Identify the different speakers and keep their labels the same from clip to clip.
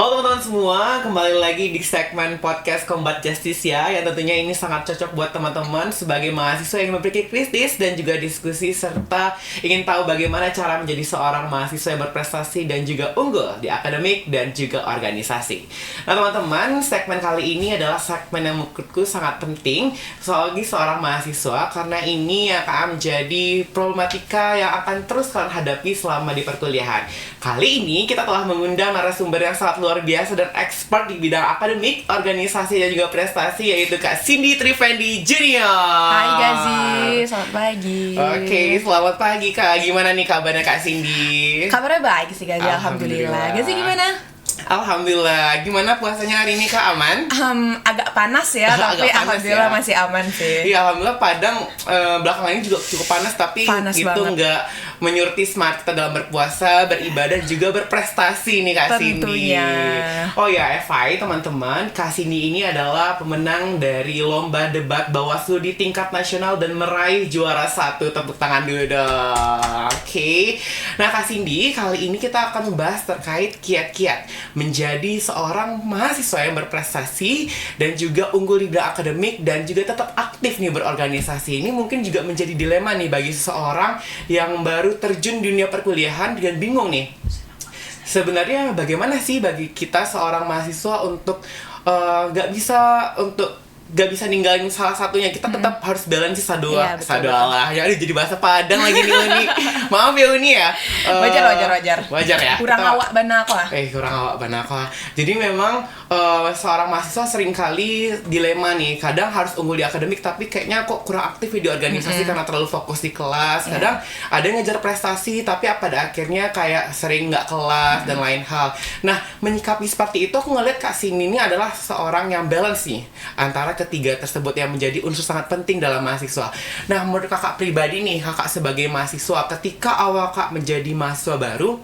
Speaker 1: Halo teman-teman semua, kembali lagi di segmen podcast Combat Justice ya. Yang tentunya ini sangat cocok buat teman-teman sebagai mahasiswa yang berpikir kritis dan juga diskusi serta ingin tahu bagaimana cara menjadi seorang mahasiswa yang berprestasi dan juga unggul di akademik dan juga organisasi. Nah teman-teman, segmen kali ini adalah segmen yang menurutku sangat penting sebagai seorang mahasiswa, karena ini akan menjadi problematika yang akan terus kalian hadapi selama di perkuliahan. Kali ini kita telah mengundang narasumber yang sangat luar biasa dan expert di bidang akademik, organisasi dan juga prestasi, yaitu Kak Cindy Trifendi Junior.
Speaker 2: Hai Gazi, selamat pagi.
Speaker 1: Oke, selamat pagi Kak. Gimana nih kabarnya Kak Cindy?
Speaker 2: Kabarnya baik sih Gazi, alhamdulillah. Gazi gimana?
Speaker 1: Alhamdulillah. Gimana puasanya hari ini Kak, aman?
Speaker 2: Agak panas ya, tapi
Speaker 1: panas
Speaker 2: alhamdulillah
Speaker 1: ya.
Speaker 2: masih aman sih.
Speaker 1: Iya, alhamdulillah Padang belakangan ini juga cukup panas, tapi
Speaker 2: Panas
Speaker 1: itu
Speaker 2: banget.
Speaker 1: nggak menyurti semangat kita dalam berpuasa, beribadah, juga berprestasi nih Kak Cindy.
Speaker 2: Tentunya.
Speaker 1: Oh ya, FYI teman-teman, Kak Cindy ini adalah pemenang dari lomba debat Bawaslu di tingkat nasional dan meraih juara 1. Tepuk tangan dulu dong. Oke. Nah Kak Cindy, kali ini kita akan membahas terkait kiat-kiat menjadi seorang mahasiswa yang berprestasi dan juga unggul di bidang akademik dan juga tetap aktif nih berorganisasi. Ini mungkin juga menjadi dilema nih bagi seseorang yang baru terjun di dunia perkuliahan dan bingung nih. Sebenarnya bagaimana sih bagi kita seorang mahasiswa untuk gak bisa ninggalin salah satunya, kita tetap harus balance sadua,
Speaker 2: Iya, betul,
Speaker 1: sadualah. Ya, aduh, jadi bahasa Padang lagi nih Uni. Maaf ya Uni ya.
Speaker 2: Wajar.
Speaker 1: Wajar ya.
Speaker 2: Kurang
Speaker 1: Kita-
Speaker 2: awak bana aku lah.
Speaker 1: kurang awak banaka. Jadi memang seorang mahasiswa seringkali dilema nih. Kadang harus unggul di akademik, tapi kayaknya kok kurang aktif di organisasi karena terlalu fokus di kelas. Kadang ada yang ngejar prestasi, tapi pada akhirnya kayak sering nggak kelas dan lain hal. Nah, menyikapi seperti itu, aku ngeliat Kak Cindy ini adalah seorang yang balance nih antara ketiga tersebut yang menjadi unsur sangat penting dalam mahasiswa. Nah, menurut kakak pribadi nih, kakak sebagai mahasiswa, ketika awal kak menjadi mahasiswa baru,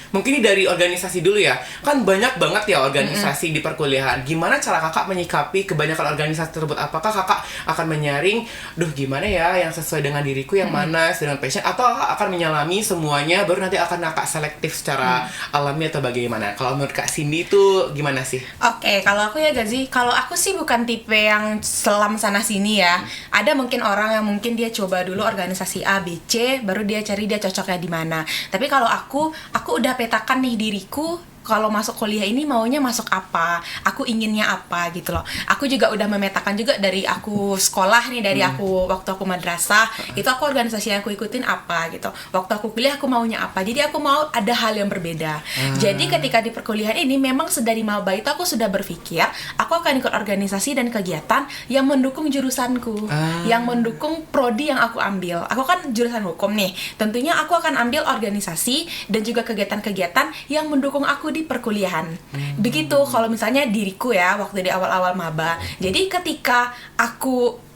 Speaker 1: mungkin ini dari organisasi dulu ya. Kan banyak banget ya organisasi di perkuliahan. Gimana cara kakak menyikapi kebanyakan organisasi tersebut? Apakah kakak akan menyaring, duh gimana ya yang sesuai dengan diriku, yang mana sesuai dengan passion? Atau kakak akan menyelami semuanya, baru nanti akan kakak selektif secara alami atau bagaimana? Kalau menurut Kak Cindy itu gimana sih?
Speaker 2: Oke, kalau aku ya Gazi, kalau aku sih bukan tipe yang selam sana sini ya. Ada mungkin orang yang mungkin dia coba dulu organisasi A, B, C, baru dia cari dia cocoknya di mana. Tapi kalau aku udah petakan nih diriku, kalau masuk kuliah ini maunya masuk apa, aku inginnya apa gitu loh. Aku juga udah memetakan juga dari aku sekolah nih, dari aku waktu aku madrasah, itu aku organisasi yang aku ikutin apa gitu. Waktu aku kuliah aku maunya apa. Jadi aku mau ada hal yang berbeda. Jadi ketika di perkuliahan ini memang sedari maba itu aku sudah berpikir, aku akan ikut organisasi dan kegiatan yang mendukung jurusanku, yang mendukung prodi yang aku ambil. Aku kan jurusan hukum nih. Tentunya aku akan ambil organisasi dan juga kegiatan-kegiatan yang mendukung aku di perkuliahan. Begitu kalau misalnya diriku ya waktu di awal-awal maba. Jadi ketika aku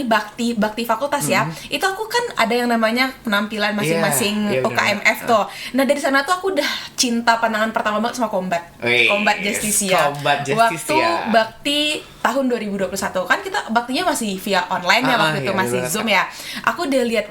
Speaker 2: bakti fakultas ya, itu aku kan ada yang namanya penampilan masing-masing
Speaker 1: Iya, benar.
Speaker 2: OKMF tuh. Nah dari sana tuh aku udah cinta pandangan pertama banget sama Combat Justicia.
Speaker 1: Combat Justicia.
Speaker 2: Waktu bakti tahun 2021 kan kita baktinya masih via online ya waktu itu,
Speaker 1: iya,
Speaker 2: masih
Speaker 1: benar.
Speaker 2: Zoom ya. Aku udah lihat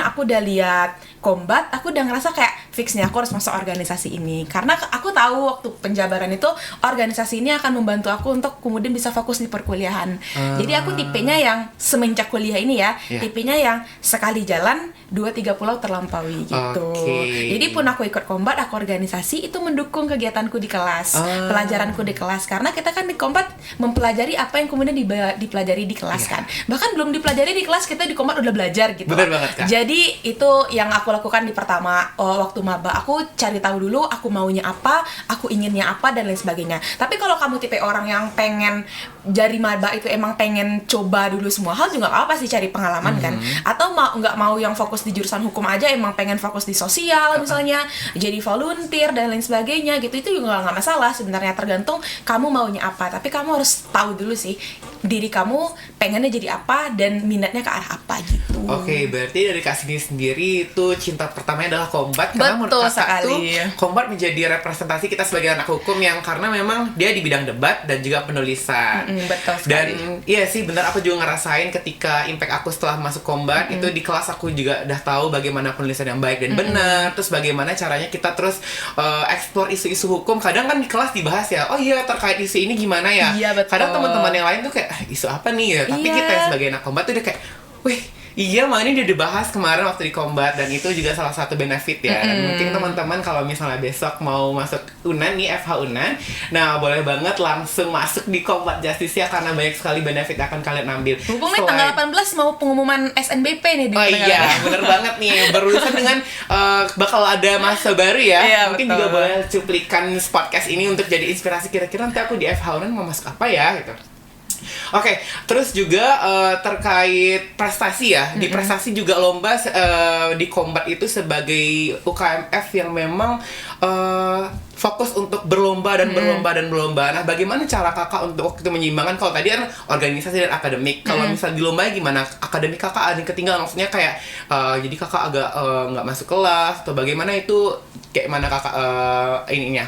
Speaker 2: aku udah lihat Combat, aku udah ngerasa kayak fix nih aku harus masuk organisasi ini. Karena aku tahu waktu penjabaran itu organisasi ini akan membantu aku untuk kemudian bisa fokus di perkuliahan. Jadi aku tipenya yang semenjak kuliah ini ya, tipenya yang sekali jalan 2-3 pulau terlampaui gitu.
Speaker 1: Oke.
Speaker 2: Jadi pun aku ikut Combat, aku organisasi itu mendukung kegiatanku di kelas, pelajaranku di kelas. Karena kita kan di Combat mempelajari apa yang kemudian dipelajari di kelas kan. Bahkan belum dipelajari di kelas kita di Combat udah belajar gitu.
Speaker 1: Benar banget, Kak.
Speaker 2: Jadi itu yang aku lakukan di pertama waktu maba. Aku cari tahu dulu aku maunya apa, aku inginnya apa dan lain sebagainya. Tapi kalau kamu tipe orang yang pengen jadi maba itu emang pengen coba dulu semua hal, juga nggak apa sih, cari pengalaman kan. Atau nggak mau yang fokus di jurusan hukum aja, emang pengen fokus di sosial misalnya, jadi volunteer dan lain sebagainya gitu, itu juga nggak masalah sebenarnya, tergantung kamu maunya apa. Tapi kamu harus tahu dulu sih diri kamu pengennya jadi apa dan minatnya ke arah apa gitu.
Speaker 1: Oke, berarti dari Kak Sini sendiri itu cinta pertamanya adalah combat. Karena
Speaker 2: Betul
Speaker 1: menurut Kakak tuh
Speaker 2: sekali.
Speaker 1: combat menjadi representasi kita sebagai anak hukum yang karena memang dia di bidang debat dan juga penulisan.
Speaker 2: Betul sekali.
Speaker 1: Dan iya sih benar, aku juga ngerasain ketika impact aku setelah masuk combat itu di kelas aku juga udah tahu bagaimana penulisan yang baik dan benar, terus bagaimana caranya kita terus explore isu-isu hukum. Kadang kan di kelas dibahas ya, oh iya terkait isu ini gimana ya.
Speaker 2: Iya, betul.
Speaker 1: Kadang teman-teman yang lain tuh kayak isu apa nih ya, tapi
Speaker 2: Iya.
Speaker 1: kita yang sebagai anak combat tuh udah kayak, wih iya, mah ini udah dibahas kemarin waktu di combat dan itu juga salah satu benefit ya. Dan mungkin teman-teman kalau misalnya besok mau masuk UNAN nih, FH UNAN, nah boleh banget langsung masuk di combat justice ya karena banyak sekali benefit akan kalian ambil.
Speaker 2: Mumpung nih tanggal 18 mau pengumuman SNBP nih di
Speaker 1: Oh iya, bener banget nih. Berurusan dengan bakal ada masa baru ya.
Speaker 2: Iya,
Speaker 1: Mungkin
Speaker 2: betul.
Speaker 1: juga boleh cuplikan podcast ini untuk jadi inspirasi kira-kira nanti aku di FH UNAN mau masuk apa ya gitu. Oke, terus juga terkait prestasi ya. Di prestasi juga lomba di combat itu sebagai UKMF yang memang fokus untuk berlomba dan berlomba dan berlomba. Nah, bagaimana cara kakak untuk waktu itu menyeimbangkan? Kalau tadi kan organisasi dan akademik. Kalau misalnya di lomba gimana? Akademik kakak ada yang ketinggalan, maksudnya kayak jadi kakak agak nggak masuk kelas atau bagaimana itu? Kayak mana kakak ininya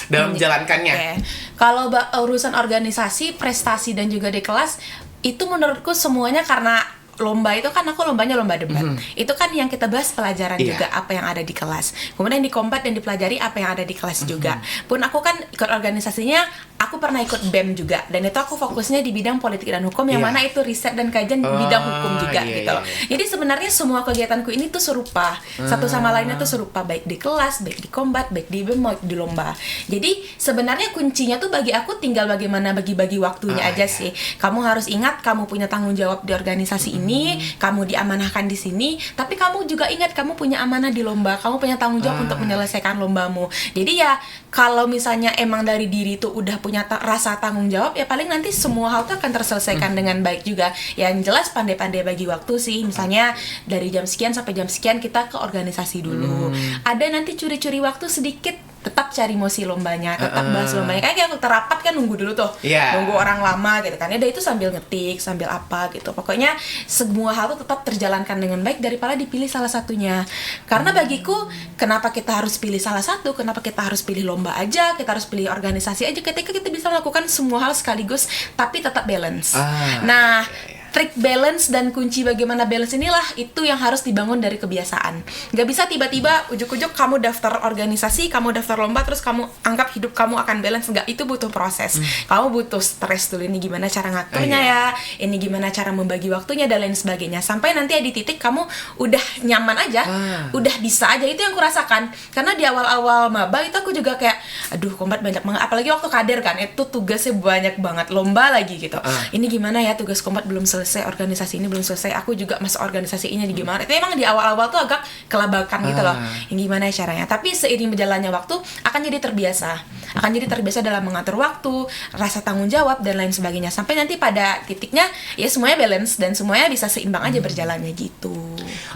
Speaker 1: dalam menjalankannya?
Speaker 2: Oke. Kalau urusan organisasi, prestasi dan juga di kelas itu menurutku semuanya karena lomba itu kan aku lombanya lomba debat. Itu kan yang kita bahas pelajaran
Speaker 1: Iya.
Speaker 2: juga apa yang ada di kelas. Kemudian di combat dan dipelajari apa yang ada di kelas juga. Pun aku kan ikut organisasinya, aku pernah ikut BEM juga dan itu aku fokusnya di bidang politik dan hukum yang
Speaker 1: Iya.
Speaker 2: mana itu riset dan kajian di bidang hukum juga
Speaker 1: iya,
Speaker 2: gitu loh.
Speaker 1: iya.
Speaker 2: Jadi sebenarnya semua kegiatanku ini tuh serupa. Satu sama lainnya tuh serupa, baik di kelas, baik di combat, baik di BEM, baik di lomba. Jadi sebenarnya kuncinya tuh bagi aku tinggal bagaimana bagi-bagi waktunya aja
Speaker 1: iya.
Speaker 2: sih. Kamu harus ingat kamu punya tanggung jawab di organisasi ini, kamu diamanahkan di sini, tapi kamu juga ingat kamu punya amanah di lomba, kamu punya tanggung jawab untuk menyelesaikan lombamu. Jadi ya kalau misalnya emang dari diri itu udah punya rasa tanggung jawab, ya paling nanti semua hal tuh akan terselesaikan dengan baik juga. Yang jelas pandai-pandai bagi waktu sih. Misalnya dari jam sekian sampai jam sekian kita ke organisasi dulu. Ada nanti curi-curi waktu sedikit, tetap cari mosi lombanya, tetap bahas lombanya. Kayak waktu rapat kan nunggu dulu tuh,
Speaker 1: Iya.
Speaker 2: nunggu orang lama gitu kan. Ya udah itu sambil ngetik, sambil apa gitu. Pokoknya semua hal tuh tetap terjalankan dengan baik daripada dipilih salah satunya. Karena bagiku, kenapa kita harus pilih salah satu? Kenapa kita harus pilih lomba aja? Kita harus pilih organisasi aja? Ketika kita bisa melakukan semua hal sekaligus, tapi tetap balance. Nah, trik balance dan kunci bagaimana balance inilah itu yang harus dibangun dari kebiasaan. Gak bisa tiba-tiba ujuk-ujuk kamu daftar organisasi, kamu daftar lomba, terus kamu anggap hidup kamu akan balance. Enggak, itu butuh proses. Kamu butuh stres dulu, ini gimana cara ngaturnya ya, ini gimana cara membagi waktunya dan lain sebagainya. Sampai nanti di titik kamu udah nyaman aja, udah bisa aja. Itu yang kurasakan. Karena di awal-awal maba itu aku juga kayak, aduh combat banyak banget. Apalagi waktu kader kan, itu tugasnya banyak banget. Lomba lagi gitu. Ini gimana ya, tugas combat belum selesai, organisasi ini belum selesai, aku juga masuk organisasi ini di gimana. Itu emang di awal-awal tuh agak kelabakan gitu loh. Yang gimana caranya. Tapi seiring berjalannya waktu akan jadi terbiasa. Akan jadi terbiasa dalam mengatur waktu, rasa tanggung jawab dan lain sebagainya. Sampai nanti pada titiknya ya semuanya balance dan semuanya bisa seimbang aja berjalannya gitu.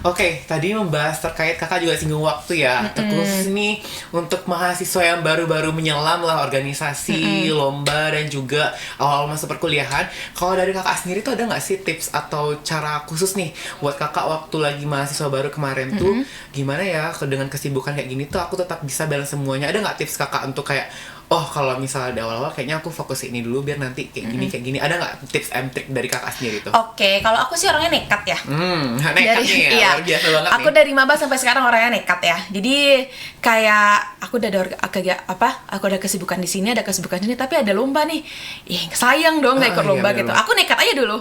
Speaker 1: Oke, tadi membahas terkait kakak juga singgung waktu ya. Terkhusus nih untuk mahasiswa yang baru-baru menyelam lah organisasi, lomba dan juga awal masa perkuliahan. Kalau dari kakak sendiri tuh ada nggak sih tips atau cara khusus nih buat kakak waktu lagi mahasiswa baru kemarin tuh gimana ya dengan kesibukan kayak gini tuh aku tetap bisa balance semuanya? Ada nggak tips kakak untuk kayak oh kalau misalnya di awal-awal kayaknya aku fokus ini dulu biar nanti kayak gini ada nggak tips and trick dari kakak sendiri tuh?
Speaker 2: Oke, kalau aku sih orangnya nekat ya.
Speaker 1: Nekat nih ya,
Speaker 2: iya,
Speaker 1: luar biasa banget
Speaker 2: aku
Speaker 1: nih.
Speaker 2: dari maba sampai sekarang orangnya nekat ya. Jadi kayak aku udah ada aku ada kesibukan di sini, ada kesibukan sini, tapi ada lomba nih. Sayang dong nggak ikut
Speaker 1: Iya,
Speaker 2: lomba
Speaker 1: bener
Speaker 2: gitu.
Speaker 1: banget.
Speaker 2: Aku nekat aja dulu.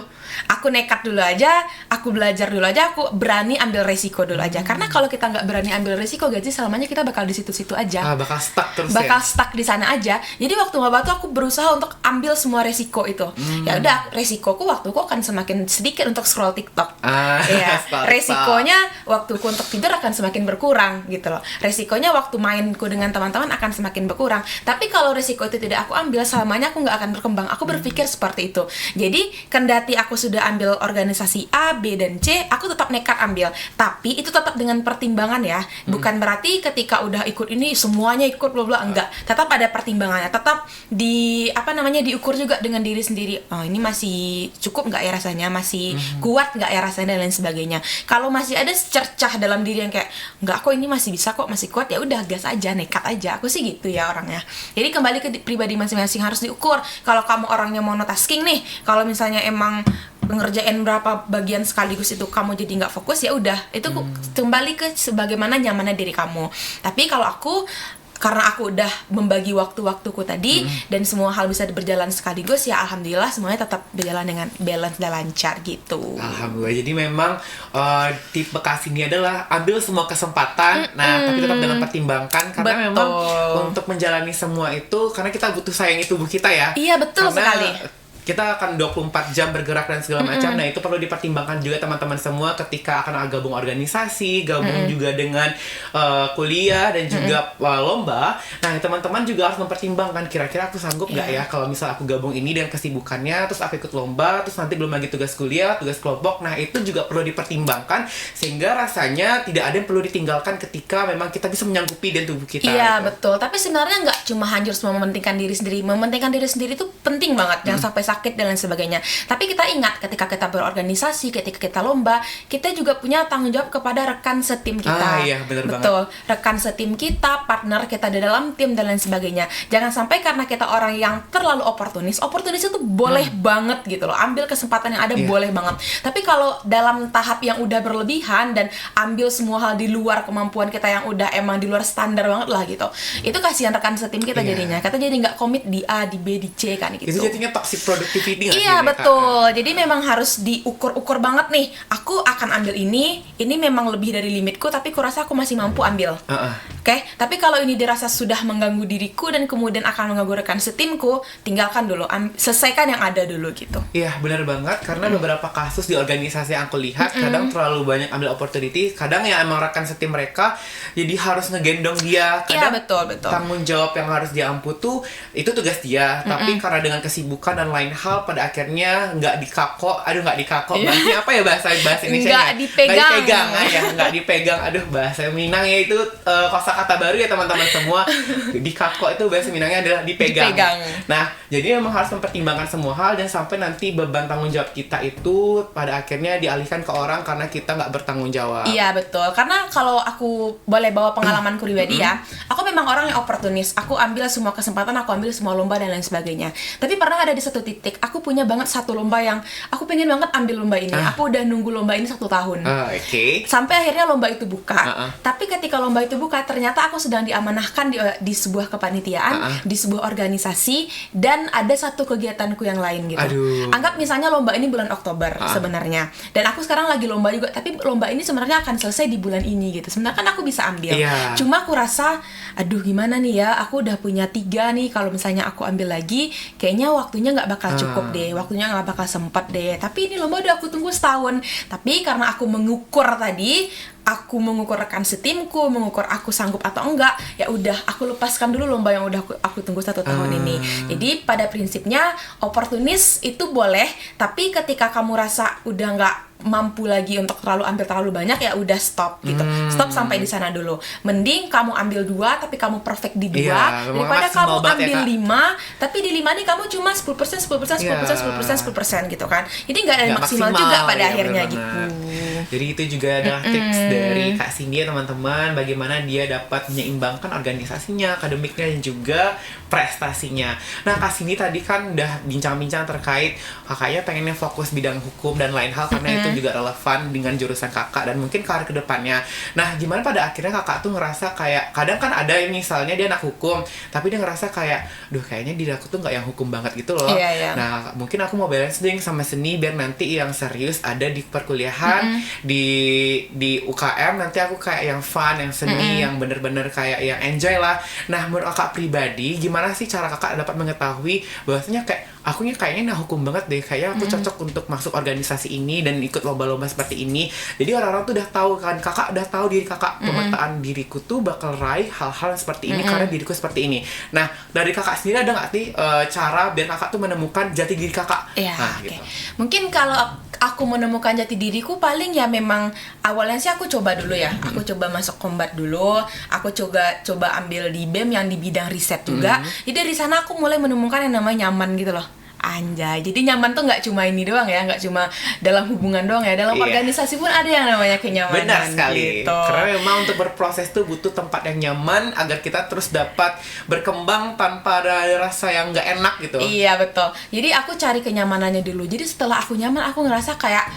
Speaker 2: Aku nekat dulu aja, aku belajar dulu aja, aku berani ambil resiko dulu aja. Karena kalau kita nggak berani ambil resiko, gaji selamanya kita bakal di situ-situ aja.
Speaker 1: Bakal stuck terus
Speaker 2: Bakal
Speaker 1: ya?
Speaker 2: stuck di sana aja. Jadi waktu maba tuh aku berusaha untuk ambil semua resiko itu. Ya udah, resikoku waktuku akan semakin sedikit untuk scroll TikTok. Iya.
Speaker 1: Stop.
Speaker 2: Resikonya waktuku untuk tidur akan semakin berkurang gitu loh. Resikonya waktu mainku dengan teman-teman akan semakin berkurang. Tapi kalau risiko itu tidak aku ambil, selamanya aku nggak akan berkembang. Aku berpikir seperti itu. Jadi kendati aku sudah ambil organisasi A, B, dan C, aku tetap nekat ambil. Tapi itu tetap dengan pertimbangan ya. Bukan berarti ketika udah ikut ini semuanya ikut bla bla, enggak. Tetap ada pertimbangannya. Tetap diukur juga dengan diri sendiri. Oh, ini masih cukup nggak ya rasanya? Masih kuat nggak ya rasanya dan lain sebagainya. Kalau masih ada cercah dalam diri yang kayak nggak, kok ini masih bisa kok, masih kuat, ya udah gas aja, nekat aja. Aku sih gitu ya orangnya. Jadi kembali ke pribadi masing-masing, harus diukur. Kalau kamu orangnya monotasking nih, kalau misalnya emang ngerjain berapa bagian sekaligus itu kamu jadi nggak fokus, ya udah itu kembali ke sebagaimana nyamannya diri kamu. Tapi kalau aku, karena aku udah membagi waktu-waktuku tadi dan semua hal bisa berjalan sekaligus, ya alhamdulillah semuanya tetap berjalan dengan balance dan lancar gitu.
Speaker 1: Alhamdulillah. Jadi memang tipe Kak Cindy adalah ambil semua kesempatan, tapi tetap dengan pertimbangkan, karena memang untuk menjalani semua itu karena kita butuh sayangi tubuh kita ya.
Speaker 2: Iya, betul
Speaker 1: karena
Speaker 2: sekali.
Speaker 1: kita akan 24 jam bergerak dan segala macam. Nah, itu perlu dipertimbangkan juga teman-teman semua ketika akan gabung organisasi, gabung juga dengan kuliah dan juga lomba. Nah, teman-teman juga harus mempertimbangkan, kira-kira aku sanggup nggak ya kalau misal aku gabung ini dengan kesibukannya, terus aku ikut lomba, terus nanti belum lagi tugas kuliah, tugas kelompok. Nah, itu juga perlu dipertimbangkan sehingga rasanya tidak ada yang perlu ditinggalkan ketika memang kita bisa menyanggupi dengan tubuh kita.
Speaker 2: Iya,
Speaker 1: gitu.
Speaker 2: betul. Tapi sebenarnya nggak cuma hanya harus mementingkan diri sendiri. Mementingkan diri sendiri itu penting banget, jangan sampai sakit dan lain sebagainya. Tapi kita ingat ketika kita berorganisasi, ketika kita lomba, kita juga punya tanggung jawab kepada rekan setim kita.
Speaker 1: Iya, benar banget.
Speaker 2: Betul. Rekan setim kita, partner kita di dalam tim dan lain sebagainya. Jangan sampai karena kita orang yang terlalu oportunis itu boleh banget gitu loh. Ambil kesempatan yang ada boleh banget. Tapi kalau dalam tahap yang udah berlebihan dan ambil semua hal di luar kemampuan kita yang udah emang di luar standar banget lah gitu. Itu kasihan rekan setim kita jadinya. Kita jadi nggak komit di A, di B, di C kan gitu.
Speaker 1: Itu jadinya toxic productivity.
Speaker 2: Iya, betul. Jadi memang harus diukur-ukur banget nih. Aku akan ambil ini memang lebih dari limitku, tapi kurasa aku masih mampu ambil. Oke? Tapi kalau ini dirasa sudah mengganggu diriku dan kemudian akan mengganggu rekan setimku, tinggalkan dulu, selesaikan yang ada dulu gitu.
Speaker 1: Iya, benar banget. Karena beberapa kasus di organisasi yang aku lihat, kadang terlalu banyak ambil opportunity, kadang ya emang rekan setim mereka jadi harus ngegendong dia.
Speaker 2: Iya,
Speaker 1: Kadang
Speaker 2: betul.
Speaker 1: tanggung jawab yang harus dia ampu tuh itu tugas dia, tapi karena dengan kesibukan dan lain hal pada akhirnya nggak dikako. Bahasanya apa ya bahasa Indonesia?
Speaker 2: Nggak dipegang.
Speaker 1: Nggak dipegang. Aduh, bahasa Minangnya itu kosakata baru ya teman-teman semua. Dikako itu bahasa Minangnya adalah dipegang. Nah, jadi memang harus mempertimbangkan semua hal dan sampai nanti beban tanggung jawab kita itu pada akhirnya dialihkan ke orang karena kita nggak bertanggung jawab.
Speaker 2: Iya, betul. Karena kalau aku boleh bawa pengalaman pribadi ya, aku memang orang yang oportunis. Aku ambil semua kesempatan, aku ambil semua lomba dan lain sebagainya. Tapi pernah ada di satu titik, aku punya banget satu lomba yang aku pengen banget ambil lomba ini. Aku udah nunggu lomba ini 1 tahun. Sampai akhirnya lomba itu buka. Tapi ketika lomba itu buka, ternyata aku sedang diamanahkan di sebuah kepanitiaan, di sebuah organisasi, dan ada satu kegiatanku yang lain gitu. Anggap misalnya lomba ini bulan Oktober sebenarnya. Dan aku sekarang lagi lomba juga, tapi lomba ini sebenarnya akan selesai di bulan ini gitu. Sebenarnya kan aku bisa ambil. Cuma aku rasa, aduh gimana nih ya, aku udah punya 3 nih, kalau misalnya aku ambil lagi, kayaknya waktunya nggak bakal cukup deh, waktunya nggak bakal sempat deh. Tapi ini lomba udah aku tunggu setahun. Tapi karena aku mengukur tadi, aku mengukur rekan setimku, mengukur aku sanggup atau enggak, ya udah aku lepaskan dulu lomba yang udah aku tunggu 1 tahun ini. Jadi pada prinsipnya oportunis itu boleh, tapi ketika kamu rasa udah nggak mampu lagi untuk ambil terlalu banyak, ya udah stop gitu. Stop sampai di sana dulu. Mending kamu ambil 2 tapi kamu perfect di 2 daripada kamu ambil 5 tapi di 5 nih kamu cuma 10% gitu kan. Jadi nggak ada maksimal juga pada akhirnya gitu.
Speaker 1: Jadi itu juga adalah tips dari Kak Cindy ya teman-teman, bagaimana dia dapat menyeimbangkan organisasinya, akademiknya, dan juga prestasinya. Nah, Kak Cindy tadi kan udah bincang-bincang terkait kakaknya pengennya fokus bidang hukum dan lain hal karena itu juga relevan dengan jurusan kakak dan mungkin karir kedepannya. Nah, gimana pada akhirnya kakak tuh ngerasa kayak, kadang kan ada misalnya dia anak hukum, tapi dia ngerasa kayak, duh kayaknya diri aku tuh nggak yang hukum banget gitu loh. Nah, mungkin aku mau balance ding sama seni biar nanti yang serius ada di perkuliahan, di UKM nanti aku kayak yang fun, yang seni, yang bener-bener kayak yang enjoy lah. Nah, menurut kakak pribadi, gimana sih cara kakak dapat mengetahui bahwasanya kayak, aku kayaknya hukum banget deh, kayak aku cocok untuk masuk organisasi ini dan ikut lomba-lomba seperti ini. Jadi orang-orang tuh udah tahu kan, kakak udah tahu diri kakak, pemetaan diriku tuh bakal raih hal-hal seperti ini karena diriku seperti ini. Nah, dari kakak sendiri ada nggak sih cara biar kakak tuh menemukan jati diri kakak?
Speaker 2: Iya,
Speaker 1: Nah,
Speaker 2: oke.
Speaker 1: gitu.
Speaker 2: Mungkin kalau aku menemukan jati diriku paling ya memang awalnya sih aku coba dulu ya. Aku coba masuk combat dulu. Aku coba ambil di BEM yang di bidang riset juga. Jadi dari sana aku mulai menemukan yang namanya nyaman gitu loh. Anjay, jadi nyaman tuh nggak cuma ini doang ya, nggak cuma dalam hubungan doang ya, dalam
Speaker 1: Iya.
Speaker 2: organisasi pun ada yang namanya kenyamanan.
Speaker 1: Benar sekali.
Speaker 2: Gitu.
Speaker 1: Karena memang untuk berproses tuh butuh tempat yang nyaman agar kita terus dapat berkembang tanpa ada rasa yang nggak enak gitu.
Speaker 2: Iya betul. Jadi aku cari kenyamanannya dulu. Jadi setelah aku nyaman, aku ngerasa kayak